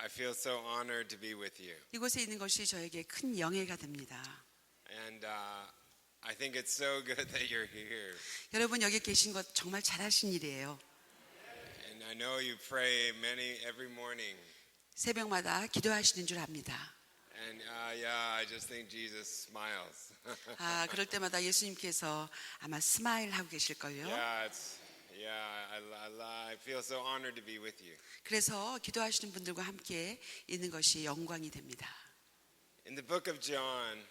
feel so honored to be with you. 이곳에 있는 것이 저에게 큰 영예가 됩니다. And I think it's so good that you're here. 여러분 여기 계신 것 정말 잘하신 일이에요. And I know you pray every morning. 새벽마다 기도하시는 줄 압니다. And I just think Jesus smiles. 그럴 때마다 예수님께서 아마 스마일 하고 계실걸요. I feel so honored to be with you. 그래서 기도하시는 분들과 함께 있는 것이 영광이 됩니다. In the book of John,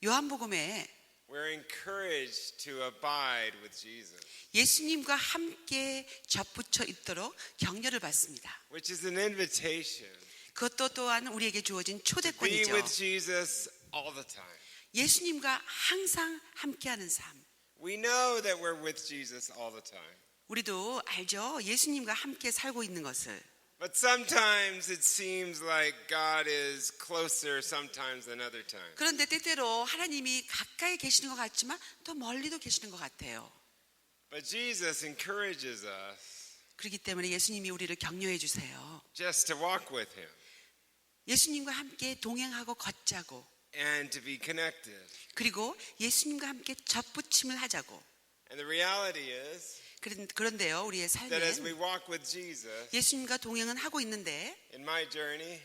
요한복음에 we're encouraged to abide with Jesus, 예수님과 함께 접붙여 있도록 격려를 받습니다. which is an invitation 그것도 또한 우리에게 주어진 to be 초대권이죠. with Jesus all the time. 예수님과 항상 함께하는 삶. We know that we're with Jesus all the time. 우리도 알죠. 예수님과 함께 살고 있는 것을. But sometimes it seems like God is closer sometimes than other times. 그런데 때때로 하나님이 가까이 계시는 것 같지만 또 멀리도 계시는 것 같아요. But Jesus encourages us 그렇기 때문에 예수님이 우리를 격려해 주세요. just to walk with Him 예수님과 함께 동행하고 걷자고. and to be connected. 그리고 예수님과 함께 접붙임을 하자고. And the reality is 그런데요, 우리의 that as we 삶에 walk with Jesus, 예수님과 동행은 하고 있는데 in my journey,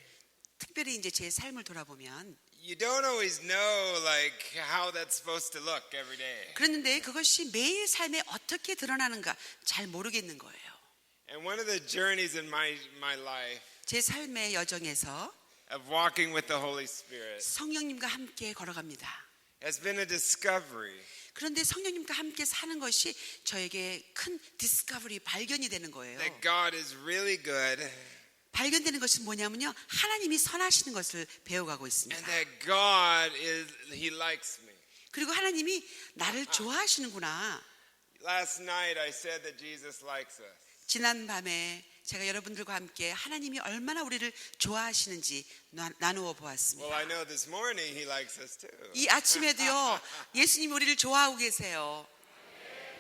특별히 이제 제 삶을 돌아보면 you don't always know like how that's supposed to look every day. 그랬는데 그것이 매일 삶에 어떻게 드러나는가 잘 모르겠는 거예요. And one of the journeys in my life 제 삶의 여정에서 of walking with the Holy Spirit 성령님과 함께 걸어갑니다. has been a discovery 그런데 성령님과 함께 사는 것이 저에게 큰 디스커버리 발견이 되는 거예요. that God is really good 발견되는 것은 뭐냐면요, 하나님이 선하시는 것을 배워가고 있습니다. and that God He likes me. 그리고 하나님이 나를 좋아하시는구나. Last night I said that Jesus likes us. 지난 밤에 제가 여러분들과 함께 하나님이 얼마나 우리를 좋아하시는지 나누어 보았습니다. Well, I know this morning He likes us too. 이 아침에도요, 예수님이 우리를 좋아하고 계세요.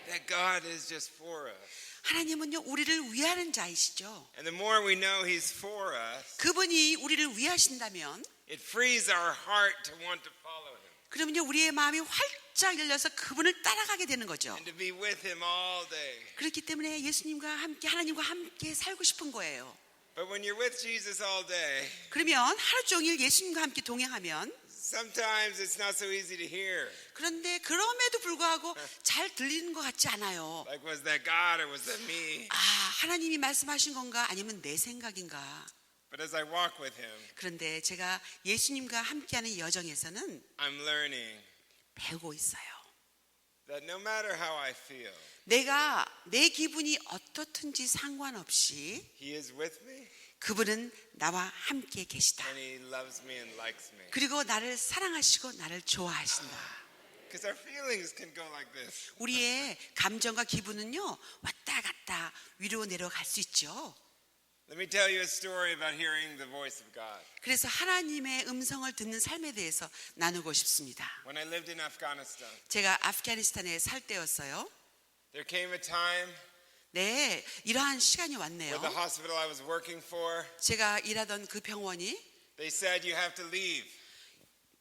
That God is just for us. 하나님은요, 우리를 위하는 자이시죠. And the more we know He's for us, 그분이 우리를 위하신다면 it frees our heart to want to follow Him 그러면요, 우리의 마음이 활짝 열려서 그분을 따라가게 되는 거죠. and to be with Him all day. 그렇기 때문에 예수님과 함께 하나님과 함께 살고 싶은 거예요. But when you're with Jesus all day, 그러면 하루 종일 예수님과 함께 동행하면 sometimes it's not so easy to hear. 그런데 그럼에도 불구하고 잘 들리는 것 같지 않아요. Like, was that God or was that me? 하나님이 말씀하신 건가 아니면 내 생각인가. But as I walk with Him, 그런데 제가 예수님과 함께하는 여정에서는 I'm learning 배우고 있어요. that no matter how I feel, 내가 내 기분이 어떻든지 상관없이 He is with me 그분은 나와 함께 계시다. and He loves me and likes me. 그리고 나를 사랑하시고 나를 좋아하신다. Because our feelings can go like this. 우리의 감정과 기분은요, 왔다 갔다 위로 내려갈 수 있죠. Let me tell you a story about hearing the voice of God. 그래서 하나님의 음성을 듣는 삶에 대해서 나누고 싶습니다. When I lived in Afghanistan, 제가 아프가니스탄에 살 때였어요. there came a time 네, 이러한 시간이 왔네요. where the hospital I was working for, 제가 일하던 그 병원이 they said you have to leave.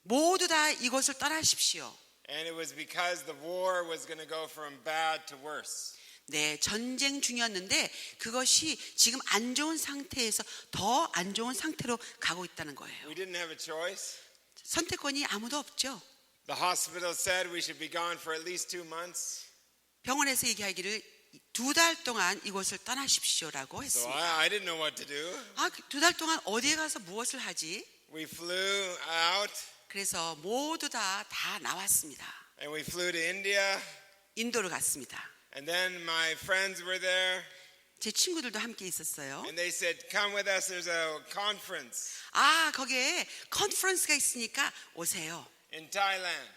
모두 다 이곳을 떠나십시오. And it was because the war was going to go from bad to worse. 네, 전쟁 중이었는데 그것이 지금 안 좋은 상태에서 더 안 좋은 상태로 가고 있다는 거예요. We didn't have a choice. 선택권이 아무도 없죠. The hospital said we should be gone for at least 2 months. 병원에서 얘기하기를 2달 동안 이곳을 떠나십시오라고 So 했습니다. I didn't know what to do. 2달 동안 어디에 가서 무엇을 하지? We flew out 그래서 모두 다 나왔습니다. and we flew to India. 인도로 갔습니다. And then my friends were there 제 친구들도 함께 있었어요. and they said, come with us, there's a conference 거기에 컨퍼런스가 있으니까 오세요. in Thailand.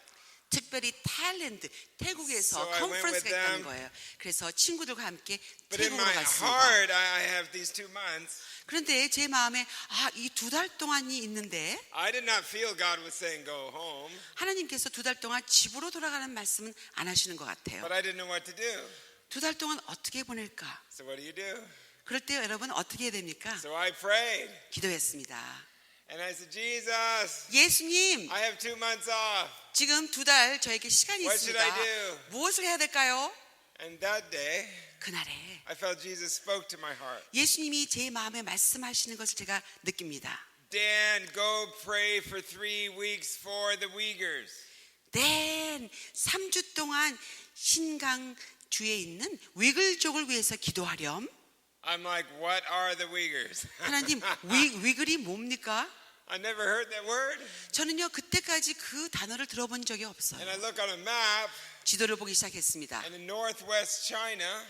특별히 타일랜드, 태국에서 So I went 컨퍼런스가 with 있다는 them. 거예요. 그래서 친구들과 함께 But in 태국으로 my 갔습니다. heart, I have these 2 months. 그런데 제 마음에 이 2달 동안이 있는데 I did not feel God was saying go home, 하나님께서 2달 동안 집으로 돌아가는 말씀은 안 하시는 것 같아요. but I didn't know what to do. 2달 동안 어떻게 보낼까? So what do? 그럴 때 여러분 어떻게 해야 됩니까? So I prayed. 기도했습니다. And I said, Jesus, 예수님, I have 2 months off. 지금 2달 저에게 시간이 What should I 있습니다. do? 무엇을 해야 될까요? And that day, 그날에 I felt Jesus spoke to my heart. 예수님이 제 마음에 말씀하시는 것을 제가 느낍니다. Dan, go pray for 3 weeks for the Uyghurs. 네, 3주 동안 신강주에 있는 위글족을 위해서 기도하렴. I'm like, what are the Uyghurs? 하나님, 위글이 뭡니까? I never heard that word. 저는요 그때까지 그 단어를 들어본 적이 없어요. And I look on a map, 지도를 보기 시작했습니다. and in northwest China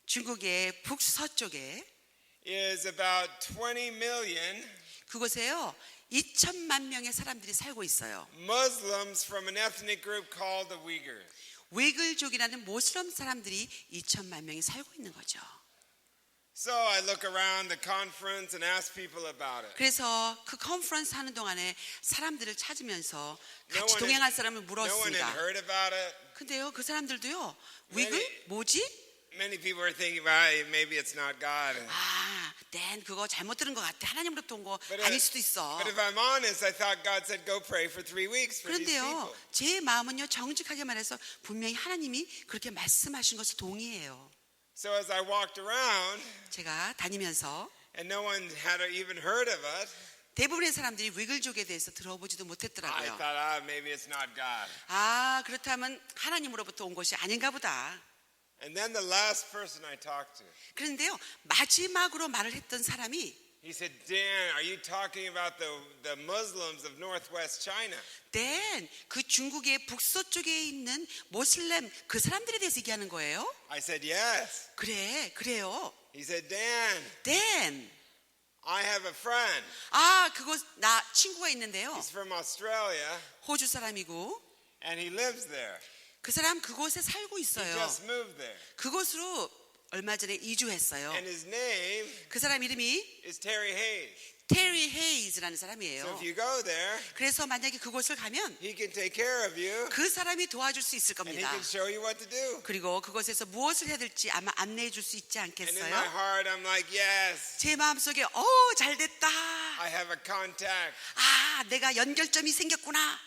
중국의 북서쪽에 is about 20 million 그곳에요 2천만 명의 사람들이 살고 있어요. Muslims from an ethnic group called the Uyghurs. 위글족이라는 모슬람 사람들이 2천만 명이 살고 있는 거죠. So I look around the conference and ask people about it. 그래서 그 컨퍼런스 하는 동안에 사람들을 찾으면서 No 같이 one 동행할 사람을 No one had 물었습니다. heard about it. 근데요 그 사람들도요 위글 뭐지? Many people were thinking, well, maybe it's not God. 아, 댄 그거 잘못 들은 것 같아. 하나님으로부터 온 거 But 아닐 수도 있어. but if I'm honest, I thought God said, go pray for 3 weeks for these 그런데요 people. 제 마음은요 정직하게 말해서 분명히 하나님이 그렇게 말씀하신 것을 동의해요. So as I walked around, 제가 다니면서 and no one had even heard of it, 대부분의 사람들이 위글족에 대해서 들어보지도 I 못했더라고요. thought, maybe it's not God. 아 그렇다면 하나님으로부터 온 것이 아닌가 보다. And then the last person I talked to, 그런데요 마지막으로 말을 했던 사람이 he said, Dan, are you talking about the Muslims of northwest China? 댄 그 중국의 북서쪽에 있는 모슬렘 그 사람들에 대해서 얘기하는 거예요? I said, yes. 그래요. He said, Dan, 댄 I have a friend. 아 그곳 나 친구가 있는데요. He's from Australia, 호주 사람이고 and he lives there. 그 사람 그곳에 살고 He 있어요. just moved there. 그곳으로 얼마 전에 이주했어요. And his name 그 사람 이름이 is Terry Hayes. 테리 헤이즈라는 So 사람이에요. if you go there, 그래서 만약에 그곳을 가면 he can take care of you, 그 사람이 도와줄 수 있을 and he 겁니다. can show you what to do. 그리고 그곳에서 무엇을 해야 될지 아마 안내해 줄 수 있지 And in my 않겠어요? heart, I'm like, yes, 제 마음속에 잘됐다. I have a contact. 아 내가 연결점이 생겼구나.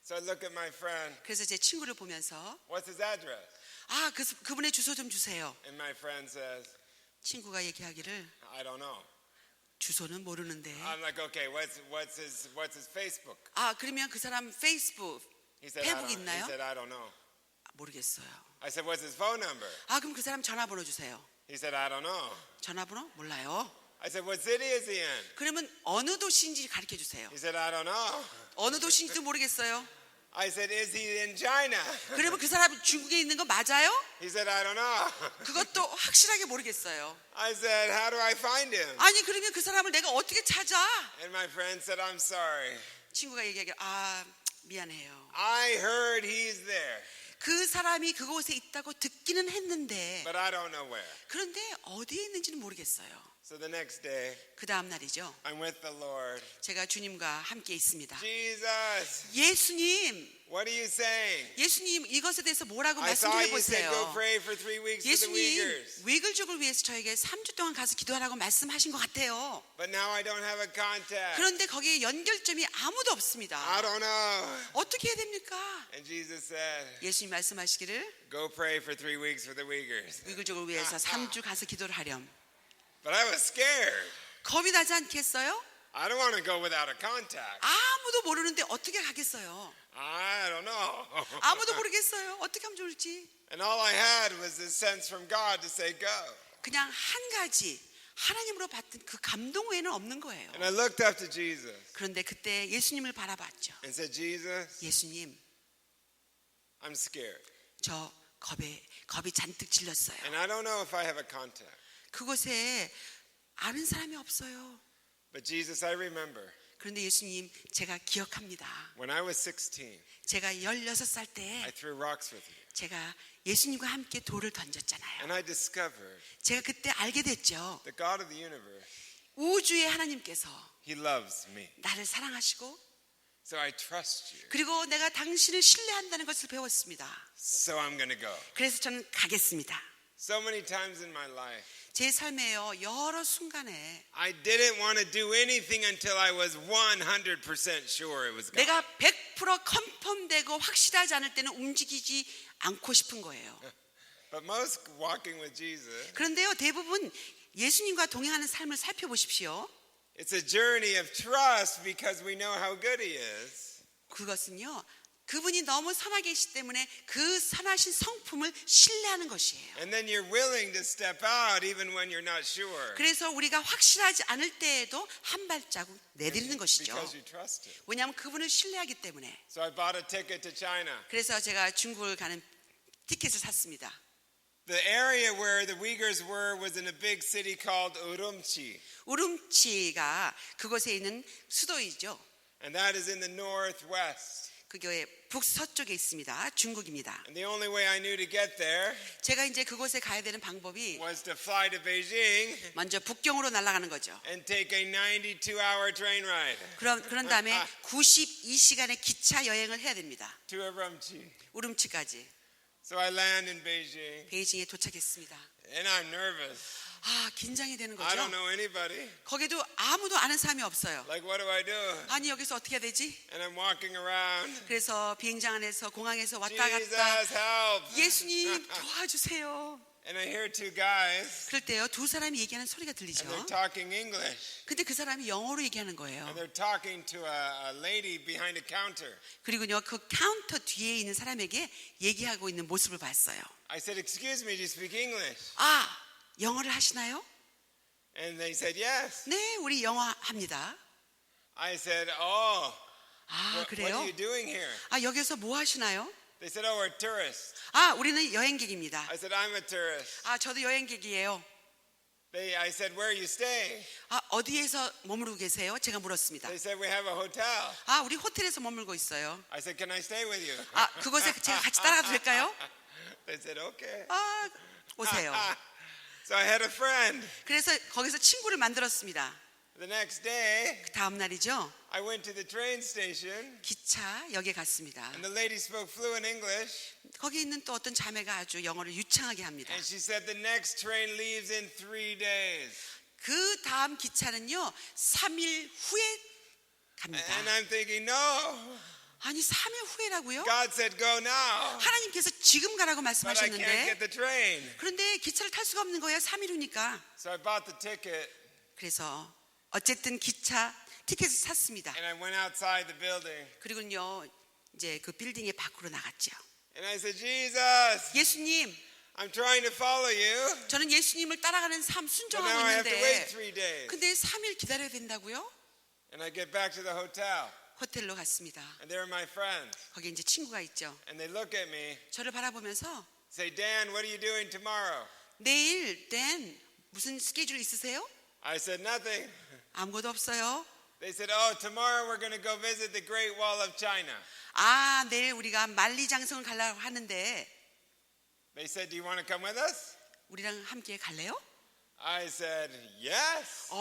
So I look at my friend. 그래서 제 친구를 보면서 What's his address? 아 그분의 주소 좀 주세요. And my friend says, 친구가 얘기하기를 I don't know. 주소는 모르는데. I'm like, okay, what's his Facebook? 아 그러면 그 사람 페이스북 He said, 페이북 있나요? I don't know. 모르겠어요. I said, what's his phone number? 아 그럼 그 사람 전화번호 주세요. He said, I don't know. 전화번호 몰라요. I said, what city is he in? 그러면 어느 도시인지 가르쳐 주세요. He said, I don't know. 어느 도시인지도 모르겠어요. I said, is he in China? 그러면 그 사람 중국에 있는 거 맞아요? He said, I don't know. 그것도 확실하게 모르겠어요. I said, how do I find him? 아니 그러면 그 사람을 내가 어떻게 찾아? And my friend said, I'm sorry. 친구가 얘기하기를 미안해요. I heard he's there, 그 사람이 그곳에 있다고 듣기는 했는데 but I don't know where. 그런데 어디에 있는지는 모르겠어요. So the next day, 그 다음 날이죠. I'm with the Lord. 제가 주님과 함께 있습니다. Jesus, 예수님, what are you saying? 예수님 이것에 대해서 뭐라고 I 말씀 thought 좀 you said go 해보세요. pray for 3 weeks for the 예수님 Uyghurs. 위글족을 위해서 저에게 3주 동안 가서 기도하라고 말씀하신 것 같아요. But now I don't have a contact. 그런데 거기에 연결점이 아무도 I 없습니다. don't know. 어떻게 해야 됩니까? And Jesus said, 예수님 말씀하시기를 go pray for 3 weeks for the Uyghurs. 위글족을 위해서 3주 가서 기도를 하렴. But I was scared. 겁이 나지 않겠어요? I don't want to go without a contact. 아무도 모르는데 어떻게 가겠어요? I don't know. 아무도 모르겠어요. 어떻게 하면 좋을지. And all I had was this sense from God to say go. 그냥 한 가지 하나님으로 받은 그 감동 외에는 없는 거예요. And I looked up to Jesus 그런데 그때 예수님을 바라봤죠. and said, Jesus, 예수님, I'm scared. 저 겁이 잔뜩 질렸어요. And I don't know if I have a contact. 그곳에 아는 사람이 없어요. But Jesus, I remember 그런데 예수님, 제가 기억합니다. when I was 16, 제가 16살 때 I threw rocks with you. 제가 예수님과 함께 돌을 던졌잖아요. And I discovered 제가 그때 알게 됐죠. the God of the universe, 우주의 하나님께서 He loves me. 나를 사랑하시고 So I trust you. 그리고 내가 당신을 신뢰한다는 것을 배웠습니다. So I'm going to go. 그래서 저는 가겠습니다. So many times in my life, 제 삶에요 여러 순간에 I didn't want to do anything until I was 100% sure it was God. 내가 100% 컨펌되고 확실하지 않을 때는 움직이지 않고 싶은 거예요. But most walking with Jesus, 그런데요 대부분 예수님과 동행하는 삶을 살펴보십시오. it's a journey of trust because we know how good He is. 그것은요 그분이 너무 선하게 계시기 때문에 그 선하신 성품을 신뢰하는 것이에요. And then you're willing to step out even when you're not sure. 그래서 우리가 확실하지 않을 때에도 한 발자국 내딛는 것이죠. Because you trust Him. 왜냐하면 그분을 신뢰하기 때문에. So I bought a ticket to China. 그래서 제가 중국을 가는 티켓을 샀습니다. The area where the Uyghurs were was in a big city called Urumqi. 우룸치가 그곳에 있는 수도이죠. And that is in the northwest. 그게 북서쪽에 있습니다. 중국입니다. And the only way I knew to get there 제가 이제 그곳에 가야 되는 방법이 was to fly to Beijing 먼저 북경으로 날아가는 거죠. and take a 92-hour train ride 그런 다음에 92시간의 기차 여행을 해야 됩니다. to Urumqi. 우룸치까지. So I land in Beijing 베이징에 도착했습니다. and I'm nervous. 긴장이 되는 I don't 거죠. know anybody. 거기도 아무도 아는 사람이 없어요. Like, what do I do? 아니 여기서 어떻게 해야 되지? And I'm walking around. 그래서 비행장 안에서 공항에서 왔다 Jesus, 갔다 help. 예수님 도와주세요. And I hear two guys 그럴 때요 두 사람이 얘기하는 소리가 and 들리죠. they're talking English. 근데 그 사람이 영어로 얘기하는 거예요. And they're talking to a lady behind a counter. 그리고요 그 카운터 뒤에 있는 사람에게 얘기하고 있는 모습을 봤어요. I said, excuse me, do you speak English? 영어를 하시나요? And they said, yes. 네, 우리 영어 합니다. I said, oh, what 그래요? are you doing here? 여기서 뭐 하시나요? They said, oh, we're tourists. 우리는 여행객입니다. I said, I'm a tourist. 저도 여행객이에요. I said, where are you staying? 어디에서 머무르고 계세요? 제가 물었습니다. They said, we have a hotel. 우리 호텔에서 머물고 있어요. I said, can I stay with you? 그곳에 제가 같이 따라가도 될까요? They said, okay. 오세요. So I had a friend. 그래서 거기서 친구를 만들었습니다. The next day, 그 다음 날이죠. I went to the train station, 기차역에 갔습니다. and the lady spoke fluent English, 거기 있는 또 어떤 자매가 아주 영어를 유창하게 합니다. and she said the next train leaves in 3 days. 그 다음 기차는요 3일 후에 갑니다. And I'm thinking, no, 아니 3일 후에라고요? God said go now, 하나님께서 지금 가라고 but I can't get 말씀하셨는데 the train. 그런데 기차를 탈 수가 없는 거예요. 3일 후니까. So I bought the ticket, 그래서 어쨌든 기차 티켓을 샀습니다. and I went outside the building, 그리고요 이제 그 빌딩의 밖으로 나갔죠. and I said, Jesus, 예수님, I'm trying to follow you, 저는 예수님을 따라가는 삶 but 순종하고 now I have to wait 있는데 3 days. 근데 3일 기다려야 된다고요? And I get back to the hotel, 호텔로 갔습니다. and there are my friends, 거기 이제 친구가 있죠. and they look at me, 저를 바라보면서 say, Dan, what are you doing tomorrow? 내일 댄 무슨 스케줄 있으세요? I said, nothing. 아무것도 없어요. They said, oh, tomorrow we're going to go visit the Great Wall of China. 내일 우리가 만리장성을 가려고 하는데 They said, do you want to come with us? 우리랑 함께 갈래요? I said, yes.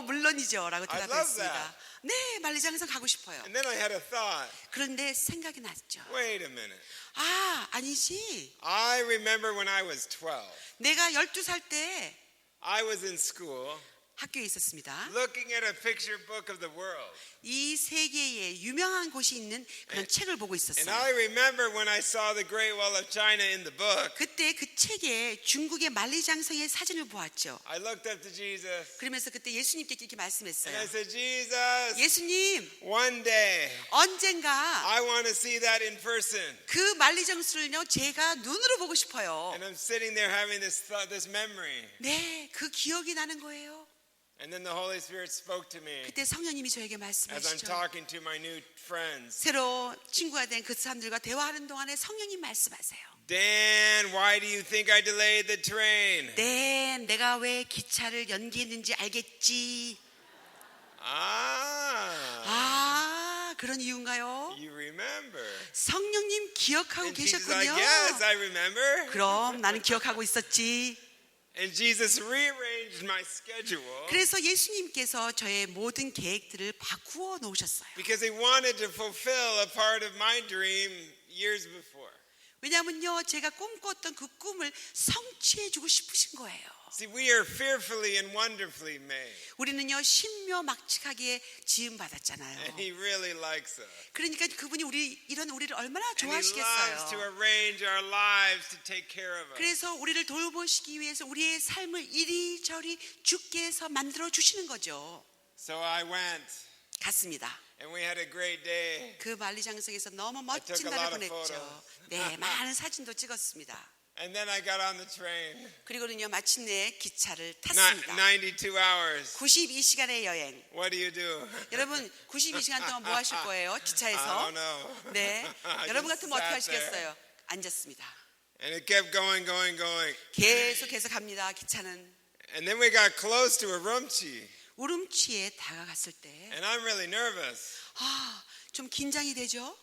물론이죠 라고 I love 대답했습니다. that. 네, 만리장성 가고 싶어요. And then I had a thought. 그런데 생각이 났죠. Wait a minute. 아니지. I remember when I was 12. 내가 12살 때 I was in school 학교에 있었습니다. looking at a picture book of the world. 이 세계에 유명한 곳이 있는 그런 책을 보고 And 있었어요. I remember when I saw the Great Wall of China in the book, 그때 그 책에 중국의 만리장성의 사진을 보았죠. I looked up to Jesus 그러면서 그때 예수님께 이렇게 and I 말씀했어요. said, Jesus, 예수님, one day 언젠가 I want to see that in person. 그 만리장성을요 제가 눈으로 보고 싶어요. And I'm sitting there having this memory. 네, 그 기억이 나는 거예요. And then the Holy Spirit spoke to me 그때 성령님이 저에게 as I'm 말씀하시죠. talking to my new friends. 새로 친구가 된 그 사람들과 대화하는 동안에 성령님 말씀하세요. Dan, why do you think I delayed the train? 네, 내가 왜 기차를 연기했는지 알겠지. 그런 이유인가요? You remember. 성령님 기억하고 And Jesus 계셨군요. like, yes, I remember. 그럼 나는 기억하고 있었지. And Jesus rearranged my schedule 그래서 예수님께서 저의 모든 계획들을 바꾸어 놓으셨어요. because he wanted to fulfill a part of my dream years before. 왜냐하면요, 제가 꿈꿨던 그 꿈을 성취해주고 싶으신 거예요. See, we are fearfully and wonderfully made. 우리는요 신묘막측하게 지음 받았잖아요. And he really likes us. 그러니까 그분이 이런 우리를 얼마나 And he loves to 좋아하시겠어요. arrange our lives to take care of us. 그래서 우리를 돌보시기 위해서 우리의 삶을 이리저리 주께 해서 만들어 주시는 거죠. So I went 갔습니다. and we had a great day. 그 만리장성에서 너무 took 멋진 a 날을 lot of 보냈죠. photos. 네, 많은 사진도 찍었습니다. And then I got on the train. 그리고는요 마침내 기차를 탔습니다. 92 hours. 92시간의 여행. What do you do? 여러분 92시간 동안 뭐 하실 거예요? I 기차에서? don't know. 네, I 여러분 just 같으면 어떻게 sat there. 하시겠어요? 앉았습니다. And it kept going. 계속해서 갑니다. 기차는 And then we got close to Urumqi. 우름치에 다가갔을 때 And I'm really nervous. 좀 긴장이 되죠.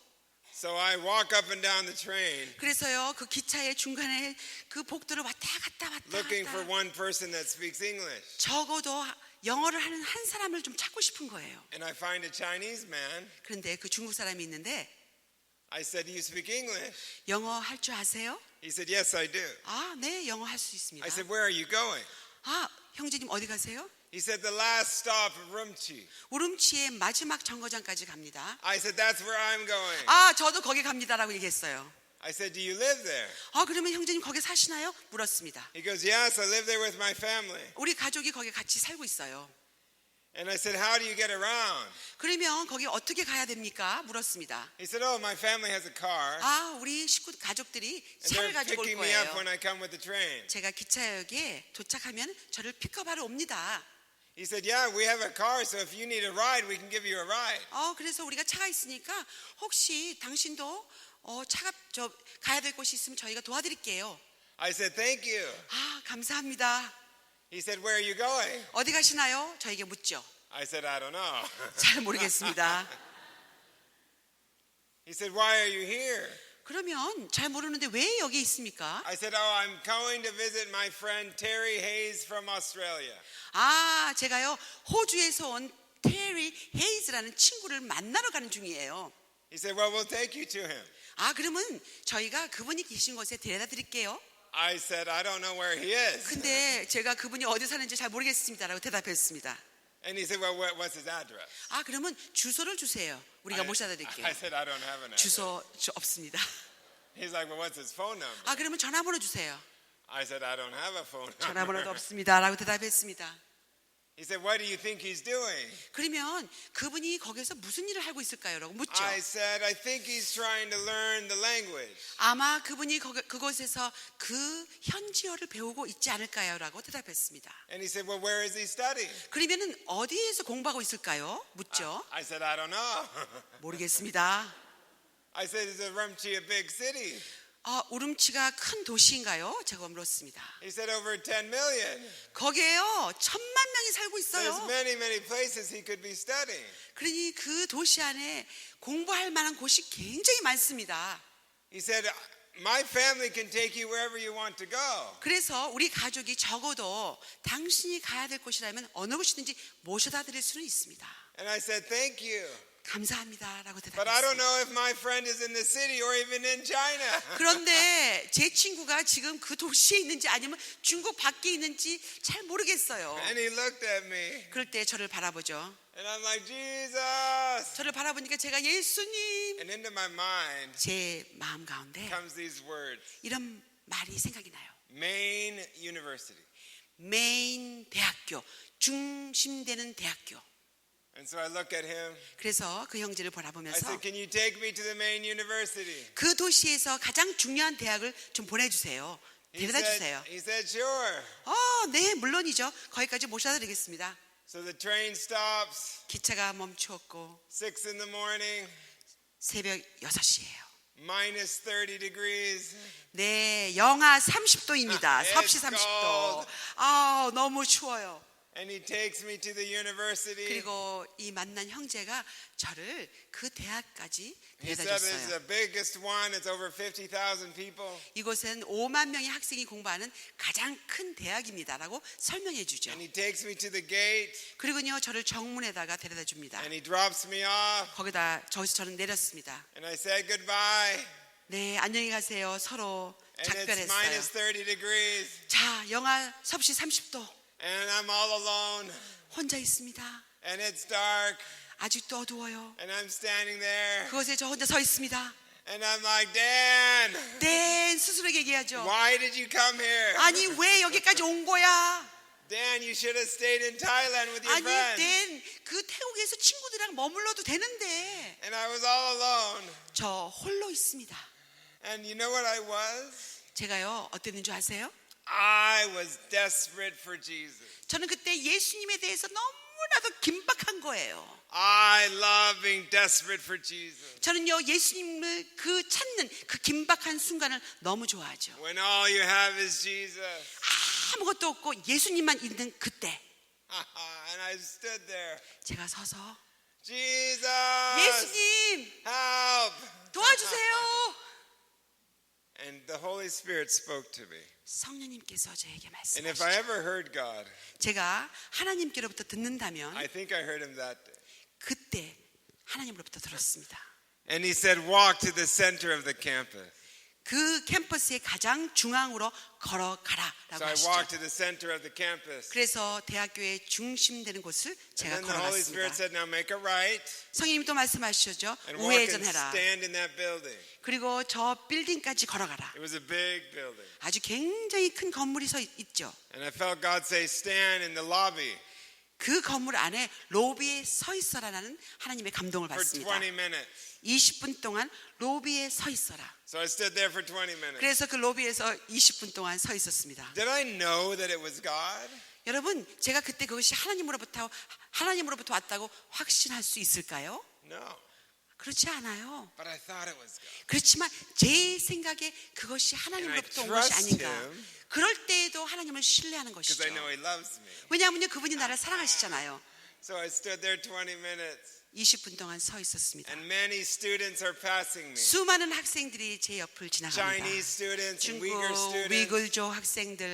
So I walk up and down the train 그래서요 그 기차의 중간에 그 복도를 왔다 갔다 looking for 갔다 one person that speaks English. 적어도 영어를 하는 한 사람을 좀 찾고 싶은 거예요. And I find a Chinese man. 그런데 그 중국 사람이 있는데 I said, "Do you speak English?" 영어 할 줄 아세요? He said, "Yes, I do." 네, 영어 할 수 있습니다. I said, "Where are you going?" 형제님 어디 가세요? He said, "The last stop of Urumqi." 우름치의 마지막 정거장까지 갑니다. I said, "That's where I'm going." 저도 거기 갑니다라고 얘기했어요. I said, "Do you live there?" 그러면 형제님 거기 사시나요? 물었습니다. He goes, "Yes, I live there with my family." 우리 가족이 거기 같이 살고 있어요. And I said, "How do you get around?" 그러면 거기 어떻게 가야 됩니까? 물었습니다. He said, "Oh, my family has a car. 우리 가족들이 And 차를 they're 가지고 올 picking me up 거예요. when I come with the train." 제가 기차역에 도착하면 저를 픽업하러 옵니다. He said, "Yeah, we have a car, so if you need a ride, we can give you a ride." 그래서 우리가 차가 있으니까 혹시 당신도 가야 될 곳이 있으면 저희가 도와드릴게요. I said, "Thank you." 감사합니다. He said, "Where are you going?" 어디 가시나요? 저에게 묻죠. I said, "I don't know." 잘 모르겠습니다. He said, "Why are you here?" 그러면 잘 모르는데 왜 여기 있습니까? I said, "Oh, I'm going to visit my friend Terry Hayes from Australia." 제가요 호주에서 온 테리 헤이즈라는 친구를 만나러 가는 중이에요. He said, "Well, we'll take you to him." 그러면 저희가 그분이 계신 곳에 데려다 드릴게요. I said, "I don't know where he is." 근데 제가 그분이 어디 사는지 잘 모르겠습니다라고 대답했습니다. And he said, "Well, what's his address?" 그러면 주소를 주세요. 우리가 모셔다 드릴게요. I said, "I don't have an address." 주소 없습니다. He's like, "Well, what's his phone number?" 그러면 전화번호 주세요. I said, "I don't have a phone 전화번호도 number." 없습니다라고 대답했습니다. He said, "What do you think he's doing?" 그러면 그분이 거기서 무슨 일을 하고 있을까요?라고 묻죠. I said, "I think he's trying to learn the language." 아마 그분이 그곳에서 그 현지어를 배우고 있지 않을까요?라고 대답했습니다. And he said, "Well, where is he studying?" 그러면은 어디에서 공부하고 있을까요? 묻죠. I said, "I don't know." 모르겠습니다. I said, "Is Urumqi a big city?" 우름치가 큰 도시인가요? 제가 물었습니다. He said, "Over 10 million." 거기에요 1,000만 명이 살고 There's 있어요. many places he could be studying. 그러니 그 도시 안에 공부할 만한 곳이 굉장히 많습니다. He said, "My family can take you wherever you want to go." 그래서 우리 가족이 적어도 당신이 가야 될 곳이라면 어느 곳이든지 모셔다 드릴 수는 있습니다. And I said, "Thank you. 감사합니다라고 But I don't 대답했습니다. know if my friend is in the city or even in China." 그런데 제 친구가 지금 그 도시에 있는지 아니면 중국 밖에 있는지 잘 모르겠어요. And he looked at me. 그럴 때 저를 바라보죠. And I'm like, "Jesus." 저를 바라보니까 제가 예수님 And into my mind 제 마음 가운데 comes these words. 이런 말이 생각이 나요. Maine University. 메인 대학교, 중심되는 대학교. And so I look at him. 그래서 그 형제를 I 바라보면서 said, "Can you take me to the Maine University?" 그 도시에서 가장 중요한 대학을 좀 보내주세요. 데려다 주세요. He said, "Sure." 네, 물론이죠. 거기까지 모셔다 드리겠습니다. So the train stops, 기차가 멈추었고 6 in the morning, 새벽 6시예요. minus 30 degrees. 네, 영하 30도입니다. It's 섭씨 30도. 너무 추워요. And he takes me to the university. 그리고 이 만난 형제가 저를 그 대학까지 He 데려다 said it's 줬어요. the biggest one. It's over 50,000 people. 이곳은 5만 명의 학생이 공부하는 가장 큰 대학입니다라고 설명해 주죠. And he takes me to the gate. 그리고요 저를 정문에다가 데려다 줍니다. And he drops me off. 저는 내렸습니다. And I said goodbye. 네, 안녕히 가세요. 서로 And it's 작별했어요. minus 30 degrees. 자, 영하 섭씨 30도. And I'm all alone. 혼자 있습니다. And it's dark. 아직도 어두워요. And I'm standing there. 그곳에 저 혼자 서 있습니다. And I'm like, Dan, 네, 스스로에게 얘기하죠. why did you come here? 아니, 왜 여기까지 온 거야? Dan, you should have stayed in Thailand with your 아니, friends. 땐 그 태국에서 친구들이랑 머물러도 되는데 And I was all alone. 저 홀로 있습니다. And you know what I was? 제가요, 어땠는 줄 아세요? I was desperate for Jesus. 저는 그때 예수님에 대해서 너무나도 긴박한 거예요. I love being desperate for Jesus. 저는요, 예수님을 그 찾는 그 긴박한 순간을 너무 좋아하죠. When all you have is Jesus. 아무것도 없고 예수님만 있는 그때 And I stood there. 제가 서서 Jesus, 예수님 help. 도와주세요. And the Holy Spirit spoke to me. 성령님께서 저에게 And if I 말씀하시죠. ever heard God, 제가 하나님께로부터 듣는다면 I think I heard him that day. 그때 하나님으로부터 들었습니다. And he said, walk to the center of the campus. 그 캠퍼스의 가장 중앙으로 걸어가라라고 So I 하시죠. walked to the center of the campus. 그래서 대학교의 중심되는 곳을 And 제가 then the Holy Spirit 걸어갔습니다. said, now make a right 성령님 또 말씀하시죠. and walk and 우회전해라. stand in that building. 그리고 저 빌딩까지 걸어가라. It was a big building. 아주 굉장히 큰 건물이 서 있죠. And I felt God say, stand in the lobby 그 건물 안에 로비에 서 있어라라는 하나님의 감동을 for 받습니다. 20 minutes. 20분 동안 로비에 서 있어라. So I stood there for 20 minutes. 그래서 그 로비에서 20분 동안 서 있었습니다. Did I know that it was God? 여러분, 제가 그때 그것이 하나님으로부터 왔다고 확신할 수 있을까요? No. 그렇지 않아요. But I thought it was God. 그렇지만 제 생각에 그것이 하나님으로부터 온 것이 trust 아닌가. him. 그럴 때에도 하나님을 신뢰하는 Because 것이죠. I know he loves me. 왜냐하면 그분이 나를 사랑하시잖아요. So I stood there 20 minutes. 20분 동안 서 있었습니다. And many students are passing me. 수많은 학생들이 제 옆을 지나갑니다. Chinese students and 중국, Uyghur students. 위글조 학생들.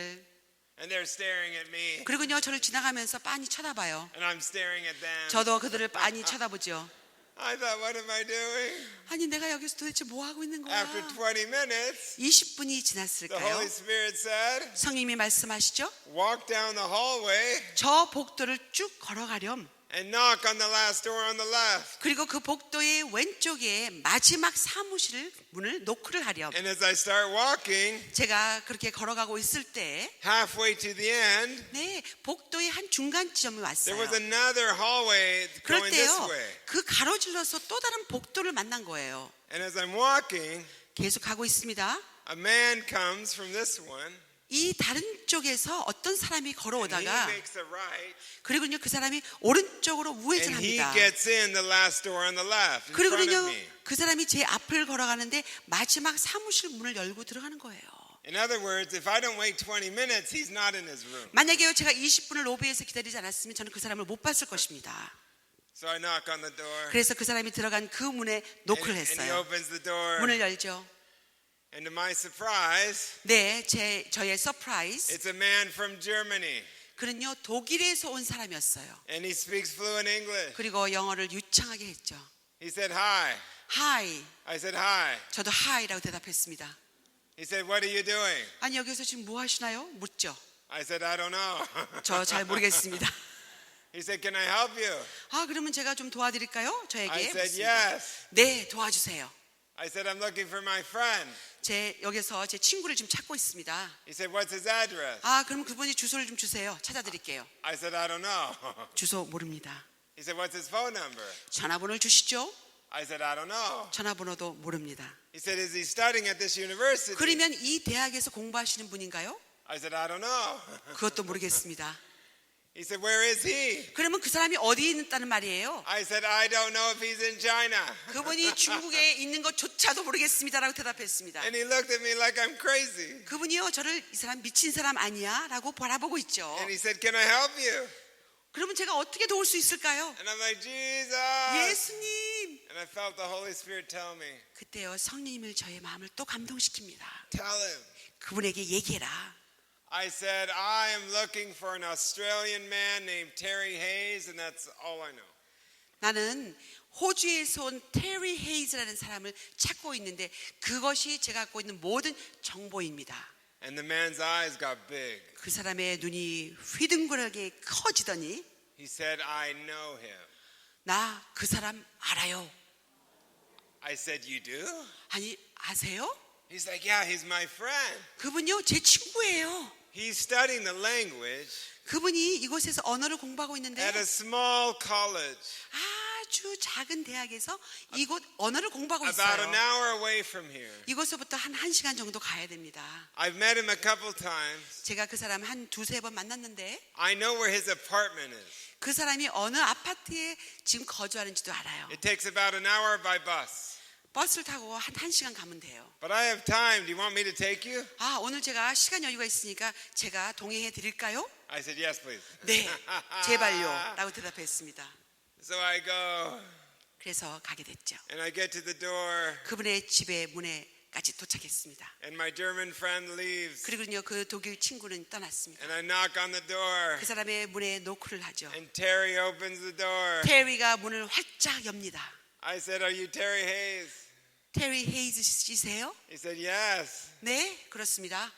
And they're staring at me. 그리고요, 저를 지나가면서 빤히 쳐다봐요. And I'm staring at them. 저도 그들을 빤히 쳐다보죠. I thought, what am I doing? 아니, 내가 여기서 도대체 뭐 하고 있는 거야? After 20 minutes, 20분이 the 지났을까요? Holy Spirit said, 성님이 말씀하시죠? walk down the hallway 저 복도를 쭉 걸어가렴. and knock on the last door on the left. 그리고 그 복도의 왼쪽에 마지막 사무실 문을 노크를 하렴. And as I start walking, 제가 그렇게 걸어가고 있을 때 halfway to the end, 네, 복도의 한 중간 지점이 there 왔어요. was another hallway 그럴 going this 때요, way. 그 가로질러서 또 다른 복도를 만난 거예요. And as I'm walking, 계속 가고 있습니다. a man comes from this one, 이 다른 쪽에서 어떤 사람이 and he 걸어오다가 makes a right, 그리고요, 그 사람이 오른쪽으로 and he 우회전합니다. gets in the last door on the left in front of 그리고는요, me. 그 사람이 제 앞을 걸어가는데 마지막 사무실 문을 열고 들어가는 거예요. In other words, if I don't wait 20 minutes, he's not in his room. 만약에요, 제가 20분을 로비에서 기다리지 않았으면 저는 그 사람을 못 봤을 것입니다. So I knock on the door, 그래서 그 사람이 들어간 그 문에 노크를 and he 했어요. opens the door, 문을 열죠. and to my surprise, 네, 저의 서프라이즈. it's a man from Germany, 그는요, 독일에서 온 사람이었어요. and he speaks fluent English. 그리고 영어를 유창하게 했죠. He said, hi. Hi. I said, hi. 저도 hi라고 대답했습니다. He said, what are you doing? 아니, 여기서 지금 뭐 하시나요? 묻죠. I said, I don't know. 저 잘 모르겠습니다. He said, can I help you? 아, 그러면 제가 좀 도와드릴까요? I 저에게 said, 묻습니다. yes. 네, 도와주세요. I said, I'm looking for my friend. 여기서 제 친구를 지금 찾고 있습니다. He said, what's his address? 아, 그럼 그분이 주소를 좀 주세요. 찾아드릴게요. I said, I don't know. 주소 모릅니다. He said, what's his phone number? 전화번호를 주시죠. I said, I don't know. 전화번호도 모릅니다. He said, is he studying at this university? 그러면 이 대학에서 공부하시는 분인가요? I said, I don't know. 그것도 모르겠습니다. He said, where is he? 그러면 그 사람이 어디에 있다는 말이에요? I said, I don't know if he's in China. 그분이 중국에 있는 것조차도 모르겠습니다라고 대답했습니다. And he looked at me like I'm crazy. 그분이요, 저를 이 사람 미친 사람 아니야? 라고 바라보고 있죠. And he said, can I help you? 그러면 제가 어떻게 도울 수 있을까요? And I'm like, Jesus. 예수님. And I felt the Holy Spirit tell me, 그때요, 성령님을 저의 마음을 또 감동시킵니다. tell him. 그분에게 얘기해라. I said, I am looking for an Australian man named Terry Hayes, and that's all I know. 나는 호주에서 온 테리 헤이즈라는 사람을 찾고 있는데 그것이 제가 갖고 있는 모든 정보입니다. And the man's eyes got big. 그 사람의 눈이 휘둥그레게 커지더니 He said, I know him. 나 그 사람 알아요. I said, you do? 아니 아세요? He's like, yeah, he's my friend. 그분요 제 친구예요. He's studying the language 그분이 이곳에서 언어를 공부하고 있는데 at a small college 아주 작은 대학에서 이곳 언어를 공부하고 about 있어요. an hour away from here. 이곳서부터 한 1시간 정도 가야 됩니다. I've met him a couple times. 제가 그 사람 한 두세 번 만났는데 I know where his apartment is. 그 사람이 어느 아파트에 지금 거주하는지도 알아요. It takes about an hour by bus. 버스를 타고 한 1시간 가면 돼요. But I have time. Do you want me to take you? 아, 오늘 제가 시간 여유가 있으니까 제가 동행해 드릴까요? I said, yes, please. 네, 제발요 라고 대답했습니다. So I go 그래서 가게 됐죠. and I get to the door 그분의 집의 문에까지 도착했습니다. and my German friend leaves 그리고요 그 독일 친구는 떠났습니다. and I knock on the door 그 사람의 문에 노크를 하죠. and Terry opens the door. 테리가 문을 활짝 엽니다. I said, are you Terry Hayes? 테리 헤이즈 씨세요? He said, yes. 네, 그렇습니다.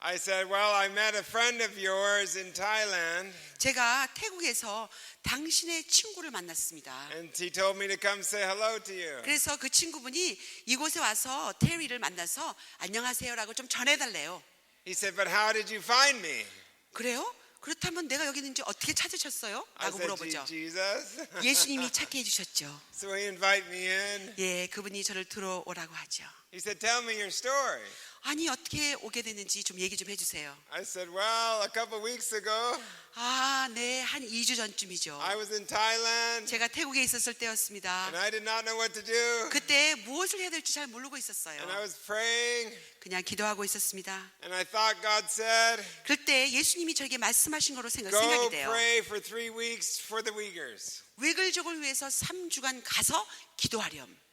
I said, well, I met a friend of yours in Thailand 제가 태국에서 당신의 친구를 만났습니다. and he told me to come say hello to you. 그래서 그 친구분이 이곳에 와서 테리를 만나서 안녕하세요라고 좀 전해달래요. He said, but how did you find me? 그래요? 그렇다면 내가 여기 있는지 어떻게 찾으셨어요? I 라고 said, 물어보죠. Jesus. 예수님이 찾게 해주셨죠. So he invited me in. 예, 그분이 저를 들어오라고 하죠. He said, tell me your story. 아니 어떻게 오게 됐는지 좀 얘기 좀 해주세요. I said, well, a couple weeks ago, 아, 네, 한 2주 전쯤이죠. I was in Thailand 제가 태국에 있었을 때였습니다. and I did not know what to do. 그때 무엇을 해야 될지 잘 모르고 And I 있었어요. was praying 그냥 기도하고 있었습니다. and I thought God said, 그때 예수님이 저에게 말씀하신 거로 생각이 go 돼요. pray for 3 weeks for the Uyghurs. 위글족을 위해서 3주간 가서 기도하렴.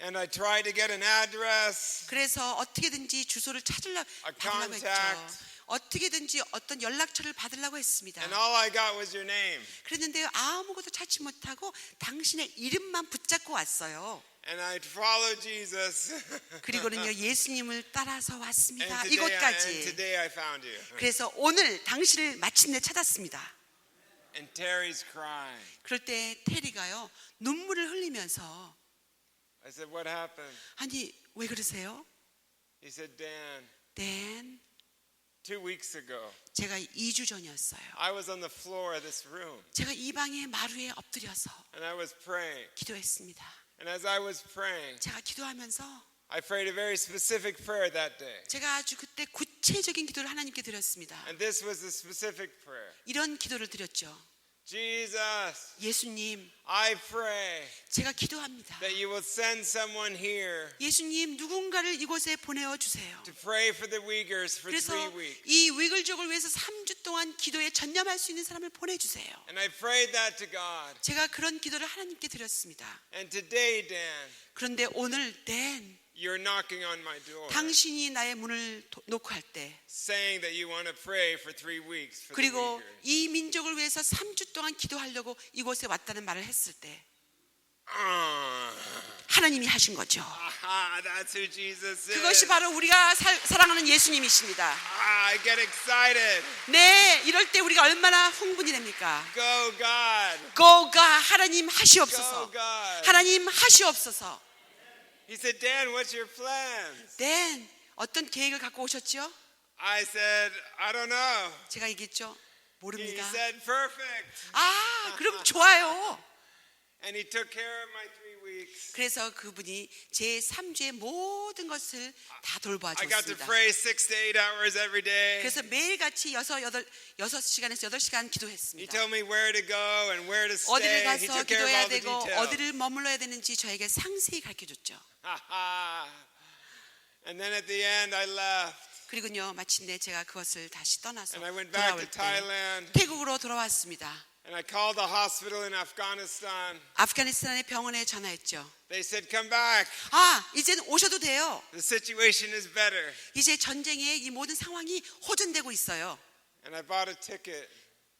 And I tried to get an address, 그래서 어떻게든지 주소를 받으려고 했죠. contact. 어떻게든지 어떤 연락처를 받으려고 했습니다. and all I got was your name. 그랬는데 아무것도 찾지 못하고 당신의 이름만 붙잡고 왔어요. And I followed Jesus. 그리고는요 예수님을 따라서 왔습니다. and 이곳까지. today I found you. 그래서 오늘 당신을 마침내 찾았습니다. And Terry's crying. 그럴 때 테리가요 눈물을 흘리면서 I said, what happened? 아니 왜 그러세요? He said, Dan, 댄 2 weeks ago, 제가 2주 전이었어요. I was on the floor of this room 제가 이 방의 마루에 엎드려서 and I was praying. 기도했습니다. And as I was praying, 제가 기도하면서 I prayed a very specific prayer that day. 제가 아주 그때 구체적인 기도를 하나님께 드렸습니다. And this was the specific prayer. 이런 기도를 드렸죠. Jesus, 예수님, I pray 제가 기도합니다. that you will send someone here 예수님 누군가를 이곳에 보내어 주세요. to pray for the Uyghurs for 그래서 3 weeks. 이 위글족을 위해서 3주 동안 기도에 전념할 수 있는 사람을 보내주세요. And I prayed that to God. 제가 그런 기도를 하나님께 드렸습니다. And today, Dan, 그런데 오늘 댄 you're knocking on my door, 당신이 나의 문을 놓고 할 때 saying that you want to pray for 3 weeks for the 그리고 Uyghurs. 이 민족을 위해서 3주 동안 기도하려고 이곳에 왔다는 말을 했을 때 하나님이 하신 거죠. That's who Jesus is. 그것이 바로 우리가 사랑하는 예수님이십니다. I get excited. 네, 이럴 때 우리가 얼마나 흥분이 됩니까? Go, God. 고가 하나님 Go, 하시옵소서. God. 하나님 하시옵소서. He said, Dan, what's your plans? 네, 어떤 계획을 갖고 오셨죠? I said, I don't know. 제가 얘기했죠. He 모릅니다. said, perfect. 아, 그럼 좋아요. And he took care of my 3 weeks. 그래서 그분이 제 3주의 모든 것을 다 돌봐 I got to 줬습니다. pray 6 to 8 hours every day. 그래서 매일같이 6시간에서 8시간 He 기도했습니다. told me where to go and where to 어디를 stay. He 가서 took care of 기도해야 all the 되고 details. 어디를 머물러야 되는지 저에게 상세히 가르쳐줬죠. And then at the end, I left. 그리고요 마침내 제가 그것을 다시 떠나서 And I went back 돌아올 to 때 Thailand. 태국으로 돌아왔습니다. And I called the hospital in Afghanistan. 아프가니스탄의 병원에 전화했죠. They said, come back. 아, 이제는 오셔도 돼요. The situation is better. 이제 전쟁의 이 모든 상황이 호전되고 있어요. And I bought a ticket.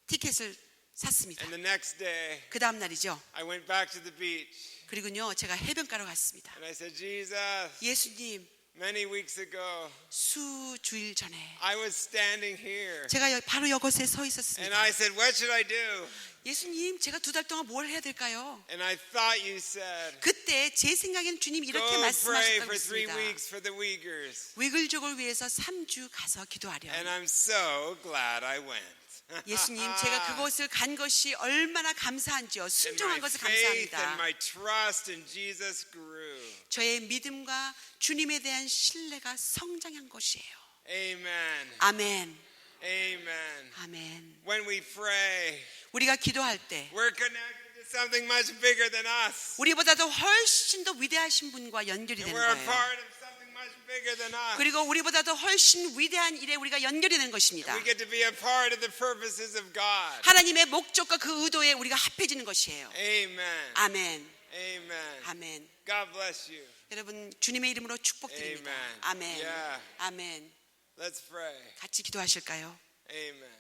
티켓을 샀습니다. And the next day, 그 다음 날이죠. I went back to the beach 그리고요, 제가 해변가로 갔습니다. and I said, Jesus, 예수님, many weeks ago, 수주일 전에 I was standing here 제가 바로 이곳에 서 and 있었습니다. I said, what should I do? 예수님, 제가 2달 동안 뭘 해야 될까요? And I thought you said, 그때 제 생각에는 주님이 이렇게 go pray 말씀하셨다고 for 3 했습니다. weeks for the Uyghurs. 위글족을 위해서 3주 가서 기도하려. And I'm so glad I went. 예수님, 제가 그곳을 간 것이 얼마나 감사한지요. And 순종한 my 것을 faith and 감사합니다. my trust in Jesus grew. 저의 믿음과 주님에 대한 신뢰가 성장한 것이에요. Amen. 아멘. Amen. 아멘. When we pray, 우리가 기도할 때 we're connected to something much bigger than us. 우리보다도 훨씬 더 위대하신 분과 연결이 And 되는 we're a 거예요. part of something much bigger than us. 그리고 우리보다도 훨씬 위대한 일에 우리가 연결이 되는 것입니다. We get to be a part of the purposes of God. 하나님의 목적과 그 의도에 우리가 합해지는 것이에요. Amen. 아멘. Amen. 아멘. God bless you. 여러분, 주님의 이름으로 축복드립니다. Amen. 아멘. Yeah. 아멘. Let's pray. 같이 기도하실까요? Amen.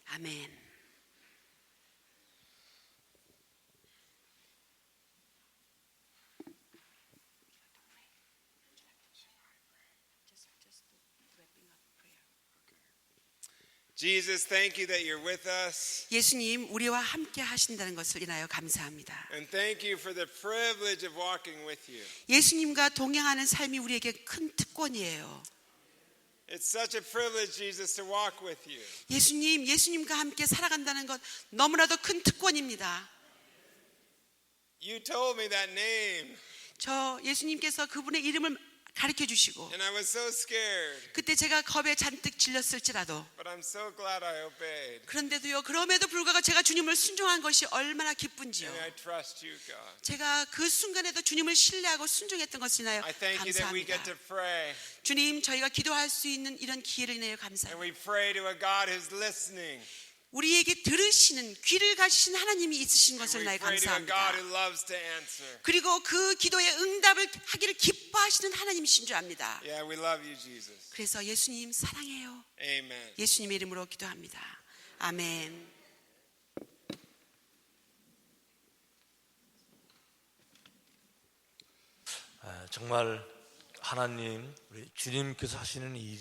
아멘. Jesus, thank you that you're with us. 예수님, 우리와 함께 하신다는 것을 인하여 감사합니다. And thank you for the privilege of walking with you. 예수님과 동행하는 삶이 우리에게 큰 특권이에요. It's such a privilege, Jesus, to walk with you. 예수님과 함께 살아간다는 것 너무나도 큰 특권입니다. You told me that name, 저 예수님께서 그분의 이름을 가르쳐 주시고 and I was so scared. 그때 제가 겁에 잔뜩 질렸을지라도 But I'm so glad I obeyed. 그런데도요, 그럼에도 불구하고 제가 주님을 순종한 것이 얼마나 기쁜지요. And I trust you, God. 제가 그 순간에도 주님을 신뢰하고 순종했던 것을 인하여 I thank you that we get 감사합니다. to pray. 주님, 저희가 기도할 수 있는 이런 기회를 인하여 And 감사합니다. we pray to a God who's listening. 우리에게 들으시는 귀를 가지신 하나님이 있으신 And 것을 we 인하여 pray to a God 감사합니다. who loves to answer. 그리고 그 기도에 응답을 하기를 기뻐하시는 하나님이신 줄 압니다. Yeah, we love you, Jesus. 그래서 예수님 사랑해요. Amen. 예수님의 이름으로 기도합니다. 아멘. 정말 하나님, 우리 주님께서 하시는 일이